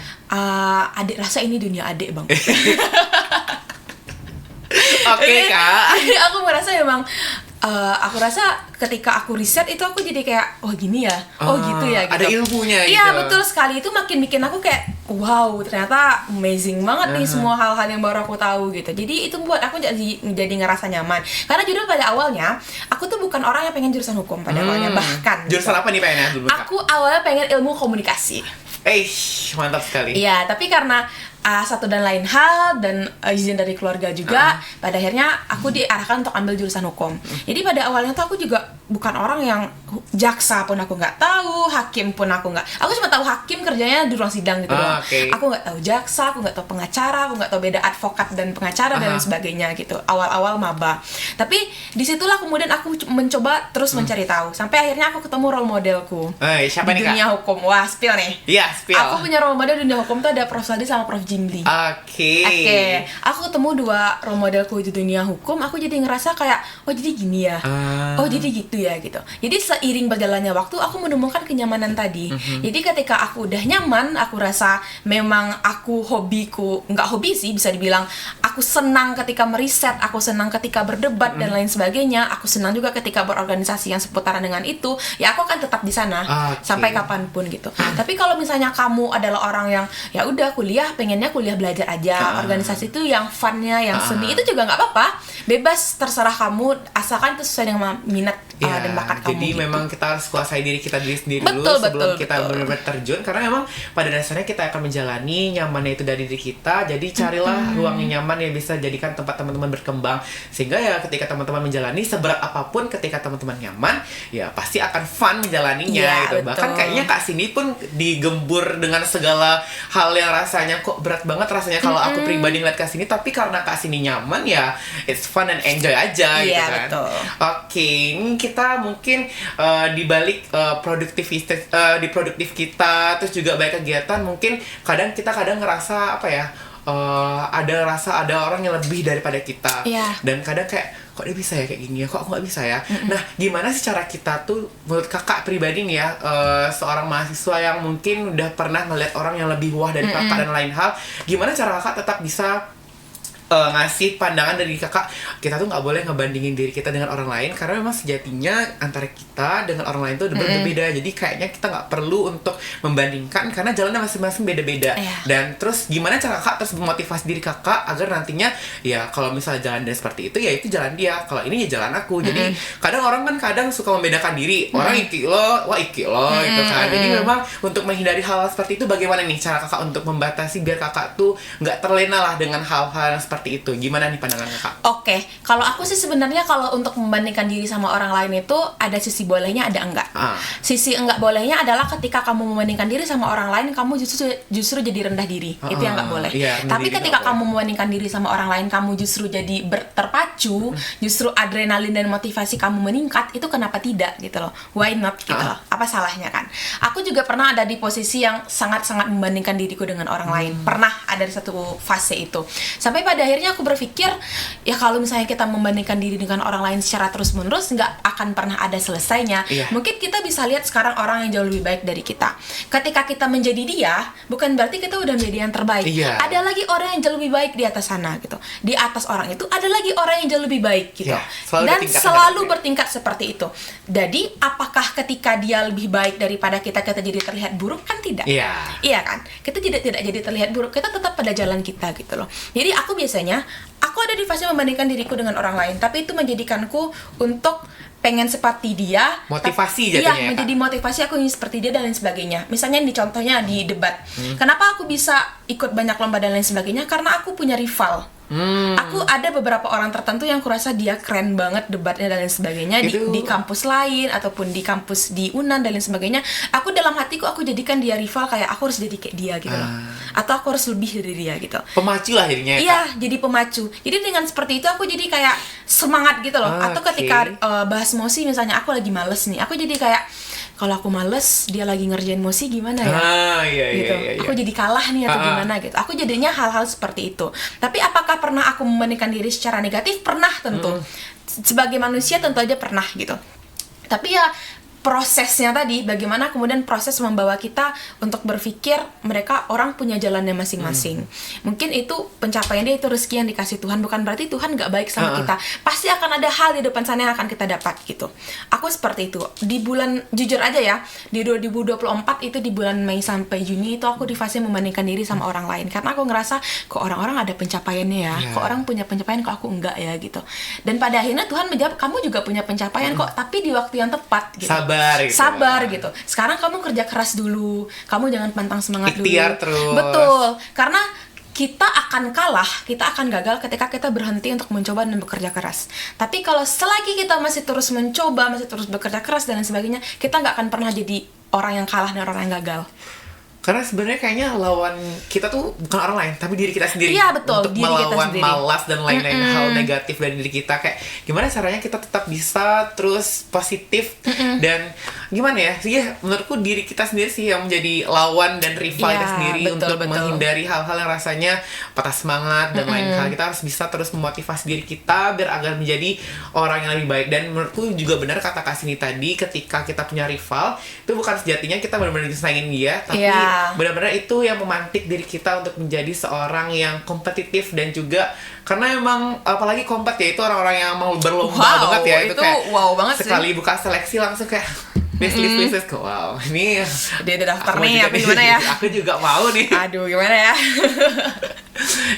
Speaker 2: adik rasa ini dunia adik bang.
Speaker 1: Oke, Kak.
Speaker 2: Jadi aku merasa memang aku rasa ketika aku riset itu aku jadi kayak oh gini ya, oh gitu ya gitu.
Speaker 1: Ada ilmunya
Speaker 2: Iya
Speaker 1: gitu.
Speaker 2: betul sekali, itu makin bikin aku kayak wow ternyata amazing banget nih semua hal-hal yang baru aku tahu gitu. Jadi itu buat aku jadi ngerasa nyaman. Karena jujur pada awalnya aku tuh bukan orang yang pengen jurusan hukum pada awalnya, bahkan
Speaker 1: Jurusan
Speaker 2: gitu.
Speaker 1: apa nih pengennya dulu, Kak?
Speaker 2: Aku awalnya pengen ilmu komunikasi.
Speaker 1: Mantap sekali.
Speaker 2: Iya, tapi karena satu dan lain hal dan izin dari keluarga juga, pada akhirnya aku diarahkan untuk ambil jurusan hukum. Jadi pada awalnya tuh aku juga bukan orang yang jaksa pun aku nggak tahu, hakim pun aku nggak. Aku cuma tahu hakim kerjanya di ruang sidang gitu doang.
Speaker 1: Oke.
Speaker 2: Aku nggak tahu jaksa, aku nggak tahu pengacara, aku nggak tahu beda advokat dan pengacara dan lain sebagainya gitu. Awal-awal maba. Tapi disitulah kemudian aku mencoba terus mencari tahu. Sampai akhirnya aku ketemu role modelku
Speaker 1: Siapa
Speaker 2: di
Speaker 1: nih, Kak?
Speaker 2: dunia hukum. Wah, spill nih.
Speaker 1: Iya, spill.
Speaker 2: Aku punya role model di dunia hukum tuh ada Prof. Sadi sama Prof. Jimli.
Speaker 1: Oke.
Speaker 2: Aku ketemu dua role modelku di dunia hukum, aku jadi ngerasa kayak, oh jadi gini ya, oh jadi gitu ya gitu. Jadi seiring berjalannya waktu, aku menemukan kenyamanan tadi. Jadi ketika aku udah nyaman, aku rasa memang aku hobiku, nggak hobi sih bisa dibilang, aku senang ketika meriset, aku senang ketika berdebat dan lain sebagainya, aku senang juga ketika berorganisasi yang seputaran dengan itu, ya aku akan tetap di sana
Speaker 1: Oke.
Speaker 2: sampai kapanpun gitu. Tapi kalau misalnya kamu adalah orang yang ya udah kuliah, pengennya kuliah belajar aja, organisasi itu yang funnya, yang seni itu juga nggak apa-apa, bebas terserah kamu asalkan itu sesuai dengan minat dan bakat kamu.
Speaker 1: Jadi
Speaker 2: gitu.
Speaker 1: memang kita harus kuasai diri kita sendiri
Speaker 2: Betul,
Speaker 1: dulu sebelum
Speaker 2: betul,
Speaker 1: kita
Speaker 2: betul.
Speaker 1: benar-benar terjun, karena memang pada dasarnya kita akan menjalani nyamannya itu dari diri kita. Jadi carilah ruang yang nyaman yang bisa jadikan tempat teman-teman berkembang, sehingga ya ketika teman-teman menjalani seberat apapun, ketika teman-teman nyaman ya pasti akan fun menjalaninya
Speaker 2: Iya,
Speaker 1: gitu.
Speaker 2: betul.
Speaker 1: Bahkan kayaknya Kak Cindy pun digembur dengan segala hal yang rasanya kok berat banget rasanya kalau aku pribadi ngeliat Kak Cindy, tapi karena Kak Cindy nyaman ya it's fun and enjoy aja gitu
Speaker 2: Iya,
Speaker 1: kan.
Speaker 2: betul.
Speaker 1: Oke, ini kita mungkin di balik di produktif kita, terus juga banyak kegiatan, mungkin kadang ngerasa apa ya, ada orang yang lebih daripada kita.
Speaker 2: Iya.
Speaker 1: Dan kadang kayak kok dia bisa ya kayak gini ya, kok aku nggak bisa ya. Nah, gimana sih cara kita tuh, menurut kakak pribadi nih ya, seorang mahasiswa yang mungkin udah pernah ngeliat orang yang lebih wah dari kakak dan lain hal, gimana cara kakak tetap bisa ngasih pandangan dari kakak, kita tuh nggak boleh ngebandingin diri kita dengan orang lain, karena memang sejatinya antara kita dengan orang lain tuh berbeda. Jadi kayaknya kita nggak perlu untuk membandingkan karena jalannya masing-masing beda-beda. Dan terus gimana cara kakak terus memotivasi diri kakak agar nantinya ya kalau misalnya jalan dia seperti itu ya itu jalan dia, kalau ini ya jalan aku. Jadi kadang orang kan suka membedakan diri, orang iki lo, wah iki lo gitu kan. Jadi memang untuk menghindari hal seperti itu, bagaimana nih cara kakak untuk membatasi biar kakak tuh nggak terlena lah dengan hal-hal seperti itu? Gimana nih pandangan kakak?
Speaker 2: Oke, kalau aku sih sebenarnya kalau untuk membandingkan diri sama orang lain itu ada sisi bolehnya, ada enggak. Sisi enggak bolehnya adalah ketika kamu membandingkan diri sama orang lain, kamu justru jadi rendah diri. Itu yang enggak boleh.
Speaker 1: Iya,
Speaker 2: tapi ketika kamu membandingkan diri sama orang lain, kamu justru jadi terpacu, justru adrenalin dan motivasi kamu meningkat, itu kenapa tidak gitu loh? Why not gitu loh? Apa salahnya kan? Aku juga pernah ada di posisi yang sangat-sangat membandingkan diriku dengan orang lain. Pernah ada di satu fase itu. Sampai pada akhirnya aku berpikir, ya kalau misalnya kita membandingkan diri dengan orang lain secara terus-menerus, nggak akan pernah ada selesainya. Mungkin kita bisa lihat sekarang orang yang jauh lebih baik dari kita. Ketika kita menjadi dia, bukan berarti kita udah menjadi yang terbaik. Ada lagi orang yang jauh lebih baik di atas sana gitu. Di atas orang itu ada lagi orang yang jauh lebih baik gitu. Dan selalu bertingkat seperti itu. Jadi apakah ketika dia lebih baik daripada kita jadi terlihat buruk? Kan tidak. Iya kan? Kita tidak jadi terlihat buruk. Kita tetap pada jalan kita gitu loh. Jadi aku biasanya, aku ada di fase membandingkan diriku dengan orang lain, tapi itu menjadikanku untuk pengen seperti dia,
Speaker 1: Motivasi
Speaker 2: iya,
Speaker 1: jatuhnya ya, Kak?
Speaker 2: menjadi motivasi aku ingin seperti dia dan lain sebagainya. Misalnya contohnya di debat, kenapa aku bisa ikut banyak lomba dan lain sebagainya? Karena aku punya rival. Aku ada beberapa orang tertentu yang kurasa dia keren banget debatnya dan lain sebagainya di kampus lain ataupun di kampus di UNAN dan lain sebagainya. Aku dalam hatiku aku jadikan dia rival, kayak aku harus jadi kayak dia gitu loh. Atau aku harus lebih dari dia gitu.
Speaker 1: Pemacu lah jadinya ya, Kak?
Speaker 2: Iya, jadi pemacu. Jadi dengan seperti itu aku jadi kayak semangat gitu loh. Atau ketika bahas mosi misalnya aku lagi males nih, aku jadi kayak kalau aku males, dia lagi ngerjain mosi gimana ya?
Speaker 1: Iya,
Speaker 2: gitu.
Speaker 1: iya.
Speaker 2: Aku jadi kalah nih atau gimana gitu. Aku jadinya hal-hal seperti itu. Tapi apakah pernah aku membandingkan diri secara negatif? Pernah tentu. Sebagai manusia tentu aja pernah gitu. Tapi ya prosesnya tadi, bagaimana kemudian proses membawa kita untuk berpikir mereka orang punya jalannya masing-masing. Mungkin itu pencapaian dia, itu rezeki yang dikasih Tuhan, bukan berarti Tuhan gak baik sama kita. Pasti akan ada hal di depan sana yang akan kita dapat gitu. Aku seperti itu. Di bulan, jujur aja ya, di 2024 itu di bulan Mei sampai Juni itu aku di fase membandingkan diri sama orang lain. Karena aku ngerasa kok orang-orang ada pencapaiannya ya, kok orang punya pencapaian kok aku enggak ya gitu. Dan pada akhirnya Tuhan menjawab, kamu juga punya pencapaian kok, tapi di waktu yang tepat gitu. Sabar gitu. Sekarang kamu kerja keras dulu. Kamu jangan pantang semangat dulu.
Speaker 1: Ikhtiar terus.
Speaker 2: Betul. Karena kita akan kalah, kita akan gagal ketika kita berhenti untuk mencoba dan bekerja keras. Tapi kalau selagi kita masih terus mencoba, masih terus bekerja keras dan lain sebagainya, kita nggak akan pernah jadi orang yang kalah dan orang yang gagal.
Speaker 1: Karena sebenarnya kayaknya lawan kita tuh bukan orang lain, tapi diri kita sendiri.
Speaker 2: Iya, betul,
Speaker 1: untuk
Speaker 2: diri kita
Speaker 1: melawan
Speaker 2: sendiri.
Speaker 1: malas dan lain-lain hal negatif dari diri kita. Kayak gimana caranya kita tetap bisa terus positif dan gimana ya? Sih menurutku diri kita sendiri sih yang menjadi lawan dan rival kita sendiri, untuk menghindari hal-hal yang rasanya patah semangat dan lain hal. Kita harus bisa terus memotivasi diri kita biar agar menjadi orang yang lebih baik. Dan menurutku juga benar kata Kak Sini tadi, ketika kita punya rival, itu bukan sejatinya kita benar-benar disayangin dia, tapi benar-benar itu yang memantik diri kita untuk menjadi seorang yang kompetitif. Dan juga karena emang apalagi kompet ya, itu orang-orang yang mau berlomba banget ya, itu kayak
Speaker 2: banget
Speaker 1: sekali buka seleksi langsung kayak list wow, ini
Speaker 2: dia udah daftar nih, apa gimana ya?
Speaker 1: Aku juga mau nih.
Speaker 2: Aduh, gimana ya?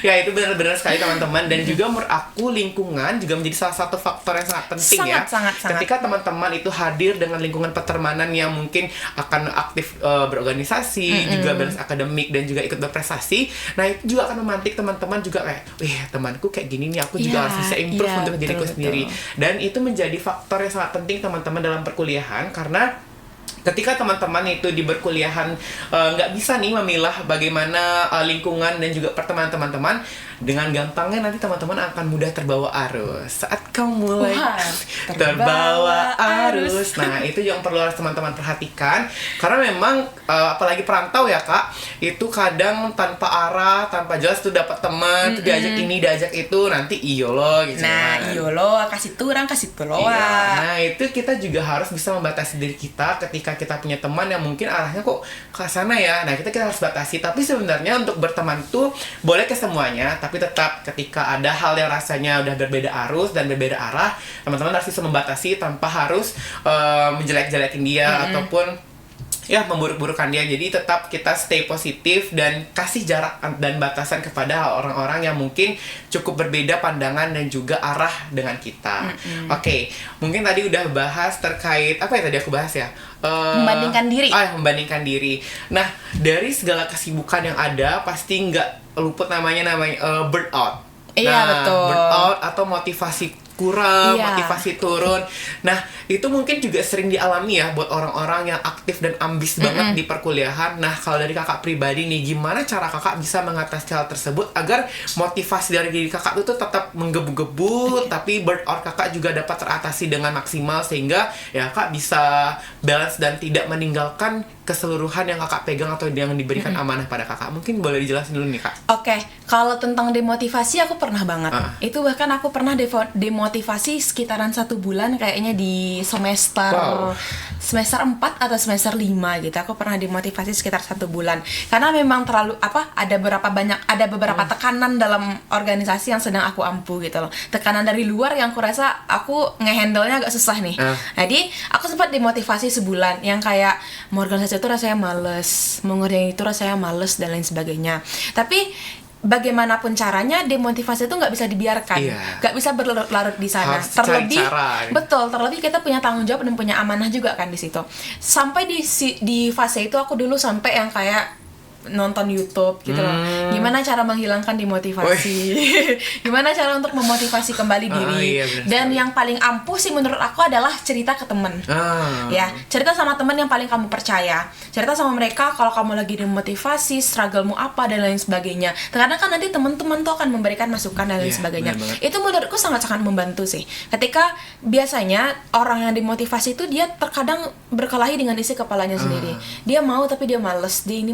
Speaker 1: Ya itu benar-benar sekali teman-teman. Dan juga menurut aku lingkungan juga menjadi salah satu faktor yang sangat penting
Speaker 2: sangat.
Speaker 1: Ketika teman-teman itu hadir dengan lingkungan pertemanan yang mungkin akan aktif berorganisasi, juga balance akademik dan juga ikut berprestasi, nah itu juga akan memantik teman-teman juga kayak, wih temanku kayak gini nih, aku juga harus bisa improve untuk diriku sendiri. Dan itu menjadi faktor yang sangat penting teman-teman dalam perkuliahan, karena ketika teman-teman itu di berkuliahan nggak bisa nih memilah bagaimana lingkungan dan juga pertemanan teman-teman, dengan gampangnya nanti teman-teman akan mudah terbawa arus saat kamu mulai terbawa arus. Nah itu yang perlu harus teman-teman perhatikan, karena memang apalagi perantau ya Kak, itu kadang tanpa arah, tanpa jelas tuh dapat teman, tuh diajak ini diajak itu, nanti iyo lo gitu.
Speaker 2: Nah iyo lo kasih turang kasih peloa.
Speaker 1: Iya. Nah itu kita juga harus bisa membatasi diri kita ketika kita punya teman yang mungkin arahnya kok ke sana ya. Nah kita harus batasi. Tapi sebenarnya untuk berteman tuh boleh ke semuanya, tapi tetap ketika ada hal yang rasanya udah berbeda arus dan berbeda arah, teman-teman harus bisa membatasi tanpa harus menjelek-jelekin dia ataupun ya memburuk-burukan dia. Jadi tetap kita stay positif dan kasih jarak dan batasan kepada orang-orang yang mungkin cukup berbeda pandangan dan juga arah dengan kita. Oke, mungkin tadi udah bahas terkait apa ya tadi aku bahas ya?
Speaker 2: Membandingkan diri.
Speaker 1: Membandingkan diri. Nah, dari segala kesibukan yang ada pasti nggak luput namanya burnout.
Speaker 2: Iya, betul.
Speaker 1: Burnout atau motivasi kurang, motivasi turun. Nah, itu mungkin juga sering dialami ya buat orang-orang yang aktif dan ambis banget di perkuliahan. Nah, kalau dari kakak pribadi nih, gimana cara kakak bisa mengatasi hal tersebut agar motivasi dari diri kakak itu tetap menggebu-gebu, tapi burnout kakak juga dapat teratasi dengan maksimal, sehingga ya kakak bisa balance dan tidak meninggalkan keseluruhan yang kakak pegang atau yang diberikan amanah pada kakak. Mungkin boleh dijelasin dulu nih Kak.
Speaker 2: Oke, kalau tentang demotivasi aku pernah banget. Itu bahkan aku pernah demotivasi sekitaran 1 bulan kayaknya di semester 4 atau semester 5 gitu. Aku pernah demotivasi sekitar 1 bulan. Karena memang terlalu ada beberapa tekanan dalam organisasi yang sedang aku ampu gitu loh. Tekanan dari luar yang aku rasa aku ngehandle-nya agak susah nih. Jadi, aku sempat demotivasi sebulan yang kayak mau organisasi itu rasanya males, mau ngerjain itu rasanya males dan lain sebagainya. Tapi bagaimanapun caranya demotivasi itu nggak bisa dibiarkan, nggak bisa berlarut-larut di sana.
Speaker 1: Harus
Speaker 2: Terlebih,
Speaker 1: cari cara.
Speaker 2: betul, terlebih kita punya tanggung jawab dan punya amanah juga kan di situ. Sampai di fase itu aku dulu sampai yang kayak nonton YouTube gitu loh. Gimana cara menghilangkan demotivasi? Gimana cara untuk memotivasi kembali diri?
Speaker 1: Iya,
Speaker 2: Dan yang paling ampuh sih menurut aku adalah cerita ke temen. Ya, cerita sama teman yang paling kamu percaya. Cerita sama mereka kalau kamu lagi demotivasi, struggle-mu apa dan lain sebagainya. Terkadang kan nanti teman-teman tuh akan memberikan masukan dan lain sebagainya. Itu menurutku sangat-sangat membantu sih. Ketika biasanya orang yang demotivasi itu dia terkadang berkelahi dengan isi kepalanya sendiri. Dia mau tapi dia males, dia ini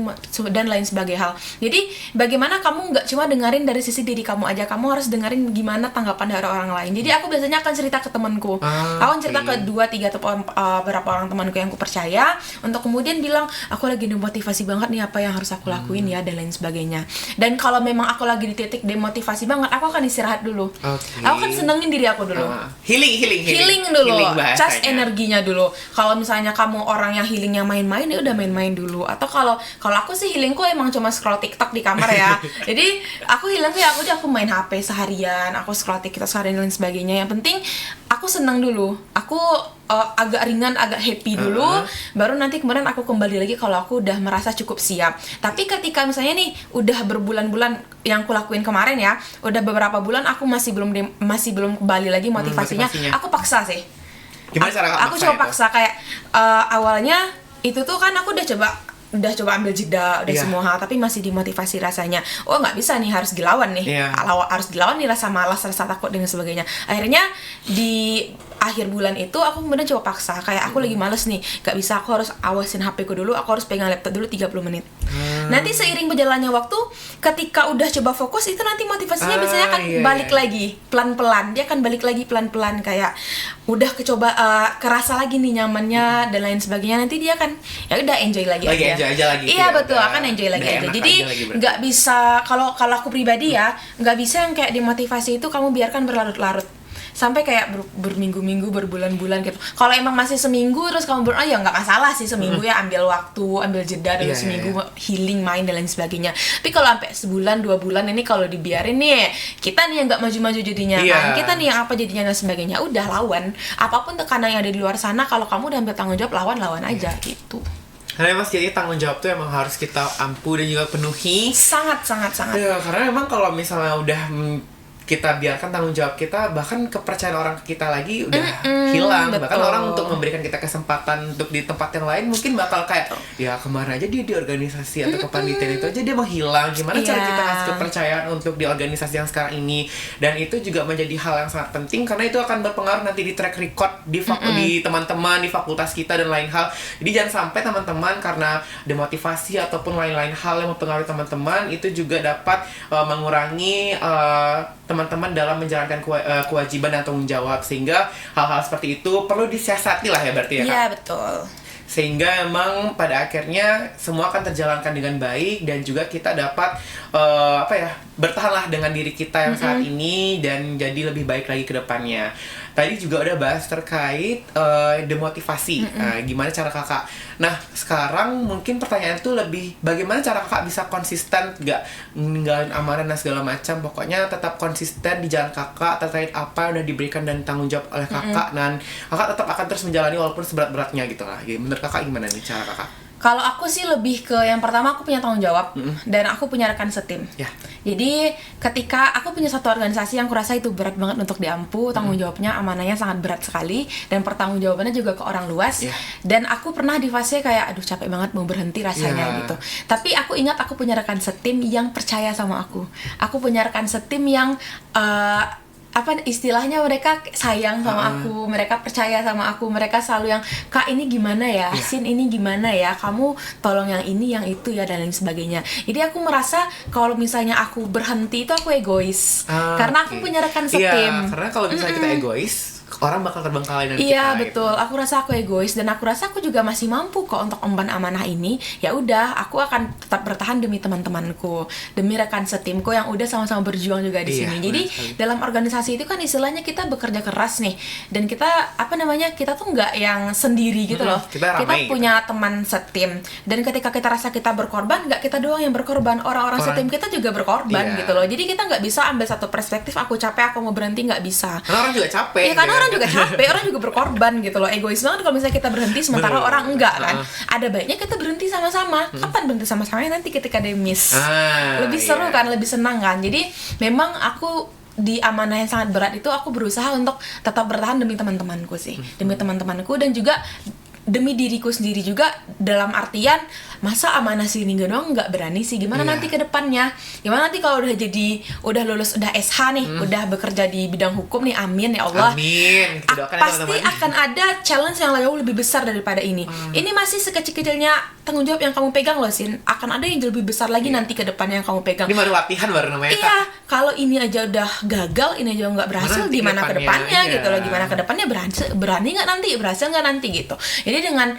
Speaker 2: dan lain sebagainya hal. Jadi bagaimana kamu nggak cuma dengerin dari sisi diri kamu aja, kamu harus dengerin gimana tanggapan dari orang lain. Jadi aku biasanya akan cerita ke temanku, aku akan cerita ke 2-3 beberapa orang temanku yang aku percaya, untuk kemudian bilang aku lagi demotivasi banget nih, apa yang harus aku lakuin ya dan lain sebagainya. Dan kalau memang aku lagi di titik demotivasi banget, aku akan istirahat dulu. Aku akan senengin diri aku dulu. Healing dulu, cas energinya dulu. Kalau misalnya kamu orang yang healingnya main-main, ya udah main-main dulu. Atau kalau aku sih healingku emang cuma scroll TikTok di kamar ya. Jadi aku healing tuh ya aku main HP seharian, aku scroll TikTok seharian dan lain sebagainya. Yang penting aku senang dulu. Aku agak ringan, agak happy dulu, baru nanti kemudian aku kembali lagi kalau aku udah merasa cukup siap. Tapi ketika misalnya nih udah berbulan-bulan yang aku lakuin kemarin ya, udah beberapa bulan aku masih belum kembali lagi motivasinya. Aku paksa sih.
Speaker 1: Gimana cara
Speaker 2: aku coba paksa kayak awalnya itu tuh kan aku udah coba ambil jeda udah semua hal, tapi masih dimotivasi rasanya. Oh nggak bisa nih, harus dilawan nih. Harus dilawan nih rasa malas, rasa takut dan sebagainya. Akhirnya di akhir bulan itu aku kemudian coba paksa, kayak aku lagi males nih, nggak bisa, aku harus awasin HP ku dulu, aku harus pegang laptop dulu 30 menit. Nanti seiring berjalannya waktu, ketika udah coba fokus itu nanti motivasinya biasanya akan balik lagi pelan-pelan. Dia akan balik lagi pelan-pelan, kayak udah kecoba kerasa lagi nih nyamannya dan lain sebagainya. Nanti dia akan ya udah enjoy lagi aja. Iya betul, akan enjoy lagi aja. Jadi nggak bisa, kalau aku pribadi ya nggak bisa yang kayak dimotivasi itu kamu biarkan berlarut-larut sampai kayak berminggu-minggu, berbulan-bulan gitu. Kalau emang masih seminggu terus kamu ya nggak masalah sih, seminggu ya ambil waktu, ambil jeda dulu seminggu healing main dan lain sebagainya. Tapi kalau sampai sebulan 2 bulan ini kalau dibiarin nih, kita nih yang nggak maju-maju jadinya kan, kita nih yang apa jadinya dan sebagainya. Udah lawan apapun tekanan yang ada di luar sana, kalau kamu udah ambil tanggung jawab, lawan gitu.
Speaker 1: Karena emang jadi tanggung jawab tuh emang harus kita ampuh dan juga penuhi.
Speaker 2: Sangat.
Speaker 1: Ya, karena memang kalau misalnya udah kita biarkan tanggung jawab kita, bahkan kepercayaan orang ke kita lagi udah hilang.
Speaker 2: Betul.
Speaker 1: Bahkan orang untuk memberikan kita kesempatan untuk di tempat yang lain mungkin bakal kayak ya kemarin aja dia di organisasi atau kepanitiaan itu aja dia menghilang. Gimana cara kita ngasih kepercayaan untuk di organisasi yang sekarang ini? Dan itu juga menjadi hal yang sangat penting karena itu akan berpengaruh nanti di track record di teman-teman di fakultas kita dan lain hal. Jadi jangan sampai teman-teman karena demotivasi ataupun lain-lain hal yang mempengaruhi teman-teman itu juga dapat mengurangi teman-teman dalam menjalankan kewajiban dan tanggung jawab, sehingga hal-hal seperti itu perlu disiasati lah ya berarti ya Kak?
Speaker 2: Iya betul.
Speaker 1: Sehingga emang pada akhirnya semua akan terjalankan dengan baik dan juga kita dapat bertahanlah dengan diri kita yang saat ini dan jadi lebih baik lagi ke depannya. Tadi juga udah bahas terkait demotivasi. Gimana cara kakak? Nah sekarang mungkin pertanyaan tuh lebih bagaimana cara kakak bisa konsisten, gak ninggalin amanah dan segala macam, pokoknya tetap konsisten di jalan kakak terkait apa yang udah diberikan dan tanggung jawab oleh kakak, dan kakak tetap akan terus menjalani walaupun seberat-beratnya gitu lah. Menurut kakak gimana nih cara kakak?
Speaker 2: Kalau aku sih lebih ke yang pertama, aku punya tanggung jawab dan aku punya rekan setim. Jadi ketika aku punya satu organisasi yang kurasa itu berat banget untuk diampu, tanggung jawabnya, amanahnya sangat berat sekali dan pertanggungjawabannya juga ke orang luas. Dan aku pernah di fase kayak aduh capek banget mau berhenti rasanya gitu. Tapi aku ingat aku punya rekan setim yang percaya sama aku. Aku punya rekan setim yang istilahnya mereka sayang sama aku, mereka percaya sama aku, mereka selalu yang Kak ini gimana ya, Sin ini gimana ya, kamu tolong yang ini yang itu ya dan lain sebagainya. Jadi aku merasa kalau misalnya aku berhenti itu aku egois, karena aku punya rekan setim.
Speaker 1: Karena kalau misalnya kita egois, orang bakal terbengkalai dari
Speaker 2: Iya
Speaker 1: kita.
Speaker 2: betul, aku rasa aku egois dan aku rasa aku juga masih mampu kok untuk emban amanah ini. Ya udah, aku akan tetap bertahan demi teman-temanku, demi rekan setimku yang udah sama-sama berjuang juga di
Speaker 1: Iya,
Speaker 2: sini.
Speaker 1: benar
Speaker 2: Jadi
Speaker 1: sekali.
Speaker 2: dalam organisasi itu kan istilahnya kita bekerja keras nih, dan kita kita tuh nggak yang sendiri gitu loh.
Speaker 1: kita ramai gitu.
Speaker 2: punya teman setim, dan ketika kita rasa kita berkorban, nggak kita doang yang berkorban, orang-orang setim kita juga berkorban
Speaker 1: Iya.
Speaker 2: gitu loh. Jadi kita nggak bisa ambil satu perspektif, aku capek, aku mau berhenti, nggak bisa.
Speaker 1: Karena orang juga capek.
Speaker 2: Iya, karena
Speaker 1: gitu
Speaker 2: orang
Speaker 1: kan.
Speaker 2: juga capek, orang juga berkorban gitu loh. Egois banget kalau misalnya kita berhenti sementara
Speaker 1: Bener.
Speaker 2: orang enggak kan. Ada baiknya kita berhenti sama-sama. Kapan berhenti sama-sama? Nanti ketika ada yang miss. Lebih seru
Speaker 1: Iya.
Speaker 2: kan, lebih senang kan. Jadi memang aku di amanah yang sangat berat itu aku berusaha untuk tetap bertahan demi teman-temanku sih. Demi teman-temanku dan juga demi diriku sendiri juga, dalam artian masa amanah sini doang nggak berani sih, gimana
Speaker 1: Iya.
Speaker 2: nanti ke depannya, gimana nanti kalau udah lulus, udah SH nih, udah bekerja di bidang hukum nih, amin ya Allah.
Speaker 1: Amin. Kita doakan ya,
Speaker 2: Pasti
Speaker 1: teman-teman.
Speaker 2: akan ada challenge yang jauh lebih besar daripada ini. Ini masih sekecil-kecilnya tanggung jawab yang kamu pegang loh, Sin. Akan ada yang lebih besar lagi nanti ke depannya yang kamu pegang.
Speaker 1: Ini baru latihan baru namanya. Kak.
Speaker 2: Iya, kalau ini aja udah gagal, ini aja nggak berhasil,
Speaker 1: Nanti
Speaker 2: gimana ke depannya
Speaker 1: iya.
Speaker 2: gitu loh, gimana ke depannya, berani nggak nanti, berhasil nggak nanti gitu. Jadi dengan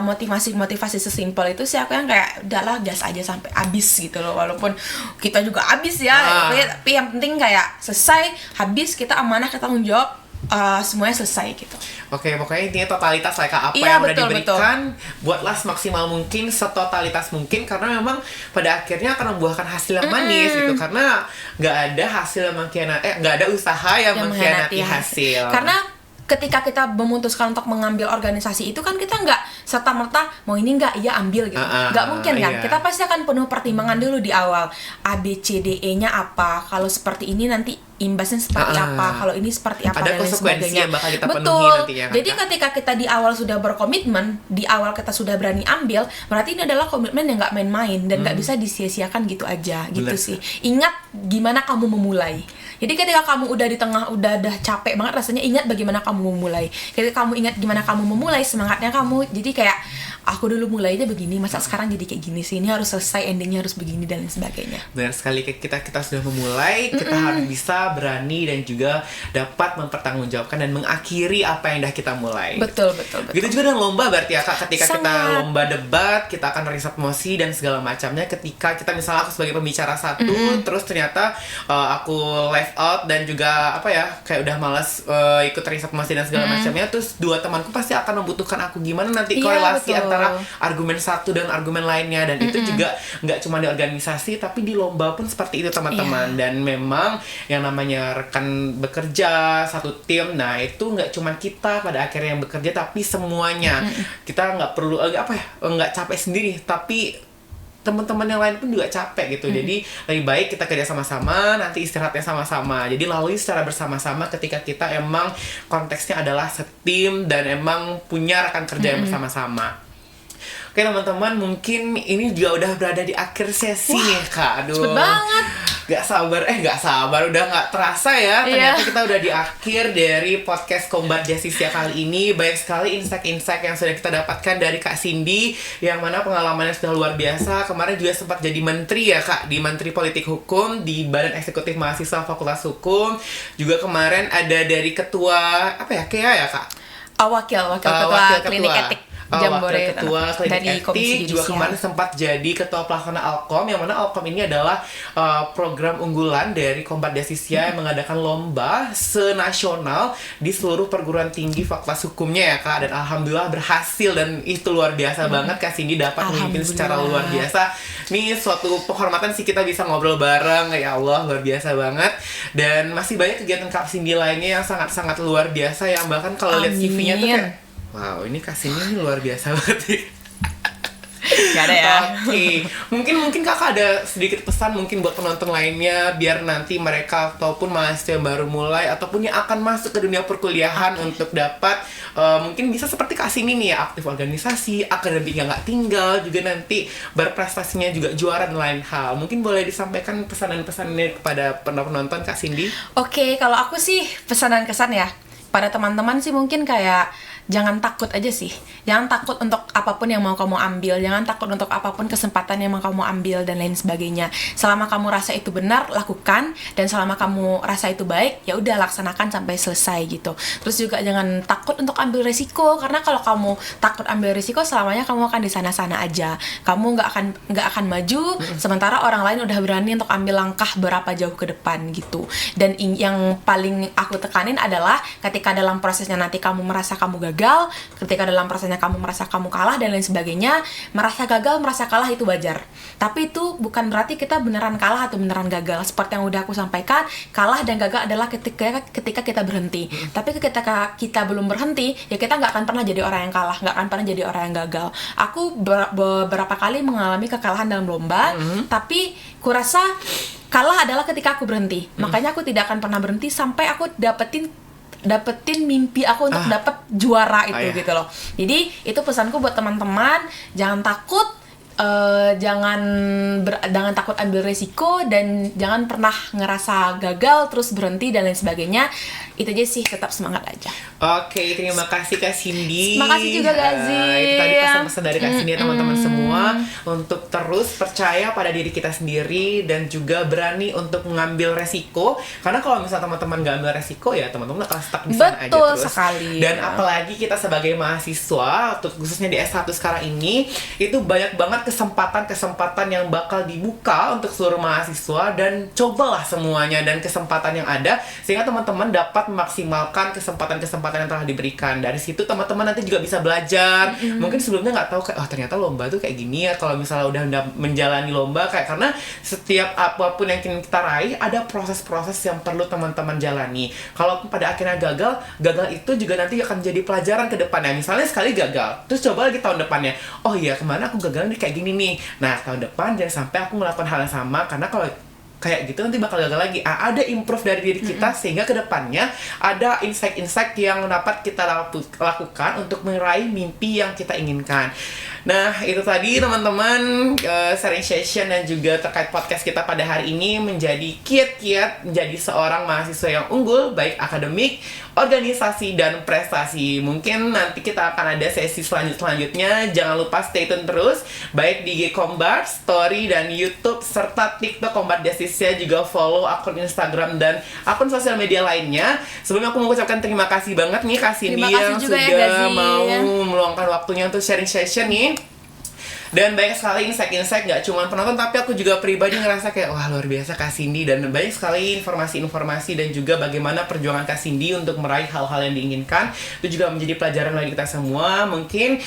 Speaker 2: motivasi sesimpel itu sih, aku yang kayak udahlah gas aja sampai habis gitu loh, walaupun kita juga habis ya, tapi yang penting kayak selesai, habis, kita amanah, kita tanggung jawab, semuanya selesai gitu.
Speaker 1: Oke, pokoknya intinya totalitas lah Kak, apa
Speaker 2: Iya,
Speaker 1: yang udah
Speaker 2: betul,
Speaker 1: diberikan buatlah semaksimal mungkin, setotalitas mungkin, karena memang pada akhirnya akan membuahkan hasil yang manis gitu, karena nggak ada hasil yang nggak ada usaha yang mengkhianati hasil.
Speaker 2: Karena ketika kita memutuskan untuk mengambil organisasi itu kan, kita nggak serta-merta mau ini nggak, iya ambil gitu, nggak mungkin kan.
Speaker 1: Iya.
Speaker 2: Kita pasti akan penuh pertimbangan dulu di awal, A, B, C, D, E nya apa, kalau seperti ini nanti imbasnya seperti apa, kalau ini seperti apa,
Speaker 1: ada
Speaker 2: dan lain
Speaker 1: konsekuensi
Speaker 2: sebagainya.
Speaker 1: yang bakal kita penuhi
Speaker 2: Betul.
Speaker 1: nantinya kan,
Speaker 2: Jadi
Speaker 1: Kak?
Speaker 2: ketika kita di awal sudah berkomitmen, di awal kita sudah berani ambil, berarti ini adalah komitmen yang nggak main-main dan nggak bisa disia-siakan gitu aja. Gitu
Speaker 1: Bener.
Speaker 2: sih. Ingat gimana kamu memulai. Jadi ketika kamu udah di tengah, udah capek banget rasanya, ingat bagaimana kamu memulai. Ketika kamu ingat gimana kamu memulai, semangatnya kamu jadi kayak, aku dulu mulainya begini, masa sekarang jadi kayak gini sih, ini harus selesai, endingnya harus begini dan lain sebagainya.
Speaker 1: Benar sekali, kita sudah memulai, kita harus bisa berani dan juga dapat mempertanggungjawabkan dan mengakhiri apa yang dah kita mulai.
Speaker 2: Betul.
Speaker 1: Gitu juga dengan lomba berarti ya Kak, ketika kita
Speaker 2: Sangat.
Speaker 1: lomba debat, kita akan riset mosi dan segala macamnya. Ketika kita misalnya aku sebagai pembicara satu, terus ternyata aku live out dan juga kayak udah malas ikut riset mosi dan segala macamnya, terus dua temanku pasti akan membutuhkan aku gimana nanti
Speaker 2: Iya,
Speaker 1: korelasi
Speaker 2: betul.
Speaker 1: antara argumen satu dan argumen lainnya, dan itu juga nggak cuma di organisasi tapi di lomba pun seperti itu teman-teman. Dan memang yang namanya rekan bekerja satu tim, nah itu nggak cuma kita pada akhirnya yang bekerja tapi semuanya. Kita nggak perlu nggak capek sendiri, tapi teman-teman yang lain pun juga capek gitu. Jadi lebih baik kita kerja sama-sama, nanti istirahatnya sama-sama. Jadi lalui secara bersama-sama ketika kita emang konteksnya adalah setim dan emang punya rekan kerja yang bersama-sama. Oke teman-teman, mungkin ini juga udah berada di akhir sesi nih Kak. Aduh,
Speaker 2: cepet banget.
Speaker 1: Gak sabar, udah gak terasa ya. Ternyata
Speaker 2: Iya.
Speaker 1: kita udah di akhir dari podcast Combat Justisia kali ini. Banyak sekali insight-insight yang sudah kita dapatkan dari Kak Cindy, yang mana pengalamannya sudah luar biasa. Kemarin juga sempat jadi menteri ya Kak, di Menteri Politik Hukum, di Badan Eksekutif Mahasiswa Fakultas Hukum. Juga kemarin ada dari ketua, KEA ya Kak?
Speaker 2: Wakil ketua klinik etik Jambore,
Speaker 1: wakil ketua klinik
Speaker 2: dari Komisi
Speaker 1: etik, juga
Speaker 2: Yudisial.
Speaker 1: kemarin sempat jadi ketua pelaksana Alkom, yang mana Alkom ini adalah program unggulan dari Combat Justisia yang mengadakan lomba senasional di seluruh perguruan tinggi fakultas hukumnya ya Kak, dan alhamdulillah berhasil, dan itu luar biasa banget Kak Cindy dapat memimpin secara luar biasa. Nih suatu penghormatan sih, kita bisa ngobrol bareng, ya Allah luar biasa banget. Dan masih banyak kegiatan Kak Cindy lainnya yang sangat-sangat luar biasa, yang bahkan kalau lihat CV-nya tuh kayak, wow, ini kasihnya ini luar biasa banget nih.
Speaker 2: Gak ada ya.
Speaker 1: Oke, mungkin kakak ada sedikit pesan mungkin buat penonton lainnya, biar nanti mereka ataupun mahasiswa yang baru mulai ataupun yang akan masuk ke dunia perkuliahan untuk dapat mungkin bisa seperti Kak Cindy nih ya, aktif organisasi, akademiknya nggak tinggal, juga nanti berprestasinya juga juara dan lain hal. Mungkin boleh disampaikan pesan-pesannya kepada penonton Kak Cindy?
Speaker 2: Oke, kalau aku sih pesanan kesan ya pada teman-teman sih, mungkin kayak jangan takut aja sih. Jangan takut untuk apapun yang mau kamu ambil, jangan takut untuk apapun kesempatan yang mau kamu ambil dan lain sebagainya. Selama kamu rasa itu benar, lakukan, dan selama kamu rasa itu baik, ya udah laksanakan sampai selesai gitu. Terus juga jangan takut untuk ambil risiko, karena kalau kamu takut ambil risiko, selamanya kamu akan di sana-sana aja. Kamu nggak akan maju, sementara orang lain udah berani untuk ambil langkah berapa jauh ke depan gitu. Dan yang paling aku tekanin adalah ketika dalam prosesnya nanti kamu merasa kamu gagal, ketika dalam prosesnya kamu merasa kamu kalah dan lain sebagainya, merasa gagal, merasa kalah itu wajar. Tapi itu bukan berarti kita beneran kalah atau beneran gagal. Seperti yang udah aku sampaikan, kalah dan gagal adalah ketika kita berhenti. Tapi ketika kita belum berhenti, ya kita nggak akan pernah jadi orang yang kalah, nggak akan pernah jadi orang yang gagal. Aku beberapa kali mengalami kekalahan dalam lomba, tapi kurasa kalah adalah ketika aku berhenti. Makanya aku tidak akan pernah berhenti sampai aku dapetin mimpi aku untuk dapat juara itu gitu loh. Jadi itu pesanku buat teman-teman, jangan takut, jangan takut ambil resiko, dan jangan pernah ngerasa gagal terus berhenti dan lain sebagainya. Itu aja sih, tetap semangat aja.
Speaker 1: Oke, terima kasih Kak Cindy.
Speaker 2: Terima kasih juga Gazi.
Speaker 1: Itu tadi pesan-pesan dari Kak Cindy teman-teman semua, untuk terus percaya pada diri kita sendiri dan juga berani untuk mengambil resiko. Karena kalau misalnya teman-teman nggak ambil resiko, ya teman-teman akan stuck di sana aja
Speaker 2: Betul
Speaker 1: terus.
Speaker 2: sekali.
Speaker 1: Dan apalagi kita sebagai mahasiswa, khususnya di S1 sekarang ini, itu banyak banget kesempatan-kesempatan yang bakal dibuka untuk seluruh mahasiswa, dan cobalah semuanya dan kesempatan yang ada sehingga teman-teman dapat memaksimalkan kesempatan-kesempatan yang telah diberikan. Dari situ teman-teman nanti juga bisa belajar. Mungkin sebelumnya nggak tahu kayak, oh ternyata lomba tuh kayak gini ya. Kalau misalnya udah menjalani lomba, kayak karena setiap apapun yang kita raih ada proses-proses yang perlu teman-teman jalani. Kalau pada akhirnya gagal itu juga nanti akan jadi pelajaran ke depannya. Misalnya sekali gagal, terus coba lagi tahun depannya. Oh iya, kemana aku gagal nih kayak gini nih. Nah, tahun depan jangan sampai aku melakukan hal yang sama, karena kalau kayak gitu nanti bakal gagal lagi. Ada improve dari diri kita sehingga kedepannya ada insight-insight yang dapat kita lakukan untuk meraih mimpi yang kita inginkan. Nah, itu tadi teman-teman, sharing session dan juga terkait podcast kita pada hari ini, menjadi kiat-kiat menjadi seorang mahasiswa yang unggul, baik akademik, organisasi, dan prestasi. Mungkin nanti kita akan ada sesi selanjutnya. Jangan lupa stay tune terus, baik di IG Kombat, Story, dan YouTube, serta TikTok Kombat Desisia. Juga follow akun Instagram dan akun sosial media lainnya. Sebelumnya aku mengucapkan terima kasih banget nih Kak Cindy yang sudah mau meluangkan waktunya untuk sharing session nih. Dan banyak sekali insight-insight, gak cuma penonton, tapi aku juga pribadi ngerasa kayak, wah luar biasa Kak Cindy. Dan banyak sekali informasi-informasi dan juga bagaimana perjuangan Kak Cindy untuk meraih hal-hal yang diinginkan. Itu juga menjadi pelajaran bagi kita semua. Mungkin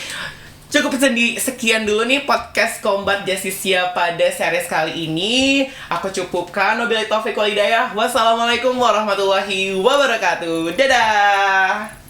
Speaker 1: cukup sekian dulu nih podcast Kombat Desisia pada series kali ini. Aku cukupkan. Wabillahi taufiq wal hidayah. Wassalamualaikum warahmatullahi wabarakatuh. Dadah.